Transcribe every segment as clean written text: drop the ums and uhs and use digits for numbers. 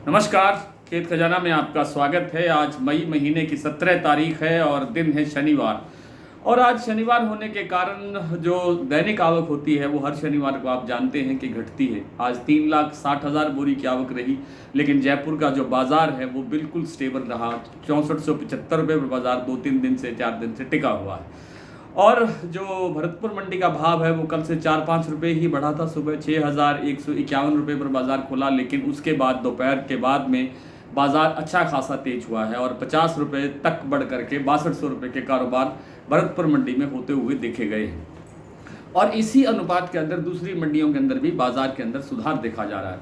नमस्कार। खेत खजाना में आपका स्वागत है। आज मई महीने की 17 तारीख है और दिन है शनिवार। और आज शनिवार होने के कारण जो दैनिक आवक होती है वो हर शनिवार को आप जानते हैं कि घटती है। आज 3,60,000 बोरी की आवक रही, लेकिन जयपुर का जो बाजार है वो बिल्कुल स्टेबल रहा। 6475 रुपये पर बाजार 2-3 दिन से 4 दिन से टिका हुआ है। और जो भरतपुर मंडी का भाव है वो कल से 4-5 रुपये ही बढ़ा था। सुबह 6,151 रुपये पर बाजार खुला, लेकिन उसके बाद दोपहर के बाद में बाजार अच्छा खासा तेज हुआ है और 50 रुपये तक बढ़ करके 6200 रुपये के कारोबार भरतपुर मंडी में होते हुए देखे गए हैं। और इसी अनुपात के अंदर दूसरी मंडियों के अंदर भी बाजार के अंदर सुधार देखा जा रहा है।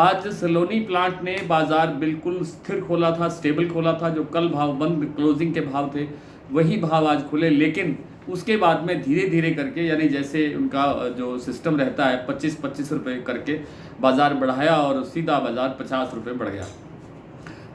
आज सलोनी प्लांट ने बाजार बिल्कुल स्थिर खोला था, स्टेबल खोला था। जो कल भाव बंद क्लोजिंग के भाव थे वही भाव आज खुले, लेकिन उसके बाद में धीरे धीरे करके, यानी जैसे उनका जो सिस्टम रहता है 25-25 रुपये करके बाजार बढ़ाया और सीधा बाजार 50 रुपये बढ़ गया।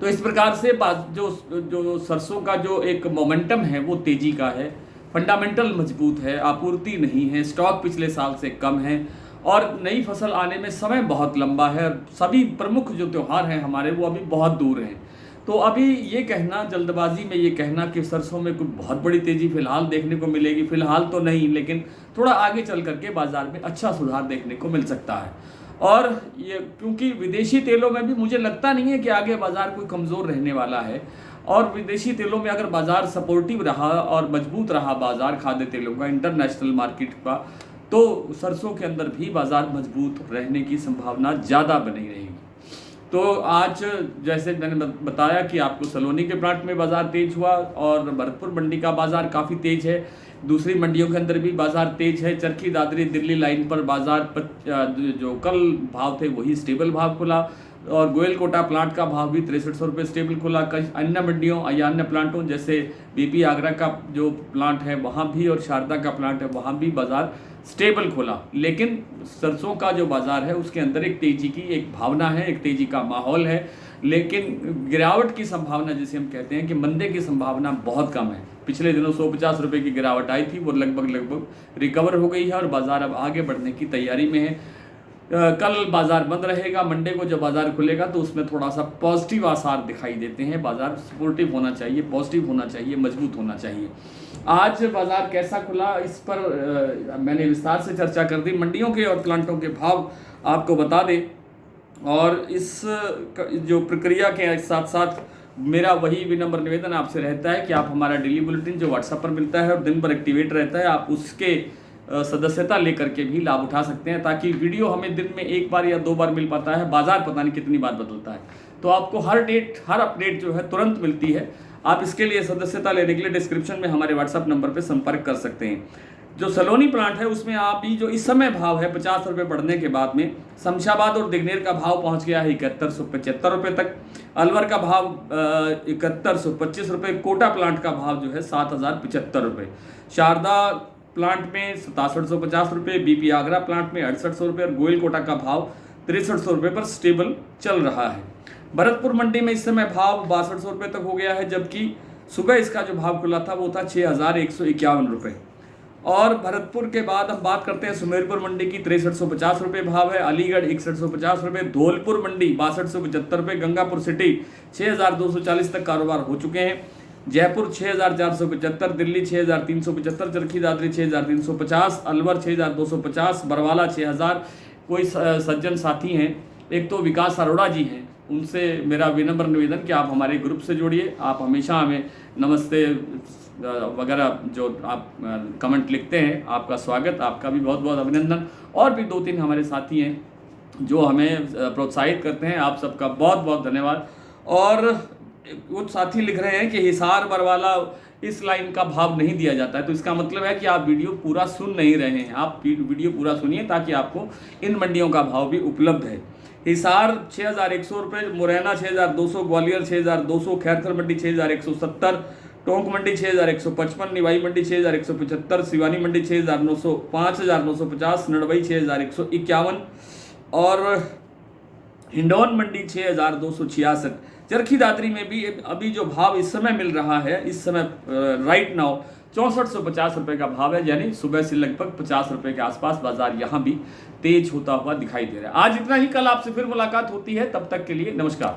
तो इस प्रकार से जो जो सरसों का जो एक मोमेंटम है वो तेजी का है, फंडामेंटल मजबूत है, आपूर्ति नहीं है, स्टॉक पिछले साल से कम है और नई फसल आने में समय बहुत लंबा है। सभी प्रमुख जो त्यौहार हैं हमारे वो अभी बहुत दूर हैं। तो अभी ये कहना, जल्दबाजी में ये कहना कि सरसों में कोई बहुत बड़ी तेज़ी फिलहाल देखने को मिलेगी, फिलहाल तो नहीं, लेकिन थोड़ा आगे चल करके बाजार में अच्छा सुधार देखने को मिल सकता है। और ये क्योंकि विदेशी तेलों में भी मुझे लगता नहीं है कि आगे बाजार कोई कमज़ोर रहने वाला है। और विदेशी तेलों में अगर बाजार सपोर्टिव रहा और मजबूत रहा बाजार खाद्य तेलों का, इंटरनेशनल मार्केट का, तो सरसों के अंदर भी बाजार मजबूत रहने की संभावना ज़्यादा बनी रहेगी। तो आज जैसे मैंने बताया कि आपको सलोनी के प्लांट में बाजार तेज हुआ और भरतपुर मंडी का बाजार काफ़ी तेज है। दूसरी मंडियों के अंदर भी बाजार तेज है। चरखी दादरी दिल्ली लाइन पर बाजार जो कल भाव थे वही स्टेबल भाव खुला और गोयल कोटा प्लांट का भाव भी 6300 रुपये स्टेबल खुला। कई अन्य मंडियों या अन्य प्लांटों जैसे बीपी आगरा का जो प्लांट है वहाँ भी और शारदा का प्लांट है वहाँ भी बाजार स्टेबल खुला। लेकिन सरसों का जो बाजार है उसके अंदर एक तेजी की एक भावना है, एक तेजी का माहौल है, लेकिन गिरावट की संभावना, जिसे हम कहते हैं कि मंदे की संभावना बहुत कम है। पिछले दिनों 150 रुपये की गिरावट आई थी, वो लगभग रिकवर हो गई है और बाजार अब आगे बढ़ने की तैयारी में है। कल बाजार बंद रहेगा, मंडे को जब बाजार खुलेगा तो उसमें थोड़ा सा पॉजिटिव आसार दिखाई देते हैं। बाजार सपोर्टिव होना चाहिए, पॉजिटिव होना चाहिए, मजबूत होना चाहिए। आज बाजार कैसा खुला इस पर मैंने विस्तार से चर्चा कर दी। मंडियों के और प्लांटों के भाव आपको बता दें, और इस जो प्रक्रिया के साथ साथ मेरा वही विनम्र निवेदन आपसे रहता है कि आप हमारा डेली बुलेटिन जो व्हाट्सएप पर मिलता है और दिन भर एक्टिवेट रहता है, आप उसके सदस्यता लेकर के भी लाभ उठा सकते हैं, ताकि वीडियो हमें दिन में 1 बार या 2 बार मिल पाता है, बाजार पता नहीं कितनी बार बदलता है। तो आपको हर अपडेट जो है तुरंत मिलती है। आप इसके लिए सदस्यता लेने के लिए डिस्क्रिप्शन में हमारे व्हाट्सएप नंबर पर संपर्क कर सकते हैं। जो सलोनी प्लांट है उसमें आप ही जो इस समय भाव है 50 रुपये बढ़ने के बाद में शमशाबाद और दिग्नेर का भाव पहुंच गया है 7175 रुपये तक। अलवर का भाव 7125 रुपये। कोटा प्लांट का भाव जो है 7075 रुपये। शारदा प्लांट में 6750 रुपये। बीपी आगरा प्लांट में 6800 रुपये और गोयल कोटा का भाव 6300 रुपये पर स्टेबल चल रहा है। भरतपुर मंडी में इस समय भाव 6200 रुपये तक हो गया है, जबकि सुबह इसका जो भाव खुला था वो था 6151 रुपये। और भरतपुर के बाद हम बात करते हैं सुमेरपुर मंडी की। 6350 रुपये भाव है। अलीगढ़ 6150 रुपये। धौलपुर मंडी 6275 रुपये। गंगापुर सिटी 6240 तक कारोबार हो चुके हैं। जयपुर 6475, दिल्ली 6375, चरखी दादरी 6350, अलवर 6250, बरवाला 6000। कोई सज्जन साथी हैं, एक तो विकास अरोड़ा जी हैं, उनसे मेरा विनम्र निवेदन कि आप हमारे ग्रुप से जुड़िए। आप हमेशा हमें नमस्ते वगैरह जो आप कमेंट लिखते हैं, आपका स्वागत, आपका भी बहुत बहुत अभिनंदन। और भी 2-3 हमारे साथी हैं जो हमें प्रोत्साहित करते हैं, आप सबका बहुत बहुत धन्यवाद। और कुछ साथी लिख रहे हैं कि हिसार बरवाला इस लाइन का भाव नहीं दिया जाता है, तो इसका मतलब है कि आप वीडियो पूरा सुन नहीं रहे हैं। आप वीडियो पूरा सुनिए ताकि आपको इन मंडियों का भाव भी उपलब्ध है। हिसार 6100 रुपये, मुरैना 6200, ग्वालियर 6200, खैरथल मंडी 6170, टोंक मंडी 6155, निवाई मंडी 6175, सिवानी मंडी 5950, नड़बई 6151 और हिंडौन मंडी 6266। चरखी दादरी में भी अभी जो भाव इस समय मिल रहा है, इस समय राइट नाउ 6450 रुपये का भाव है, यानी सुबह से लगभग 50 रुपये के आसपास बाजार यहाँ भी तेज होता हुआ दिखाई दे रहा है। आज इतना ही, कल आपसे फिर मुलाकात होती है, तब तक के लिए नमस्कार।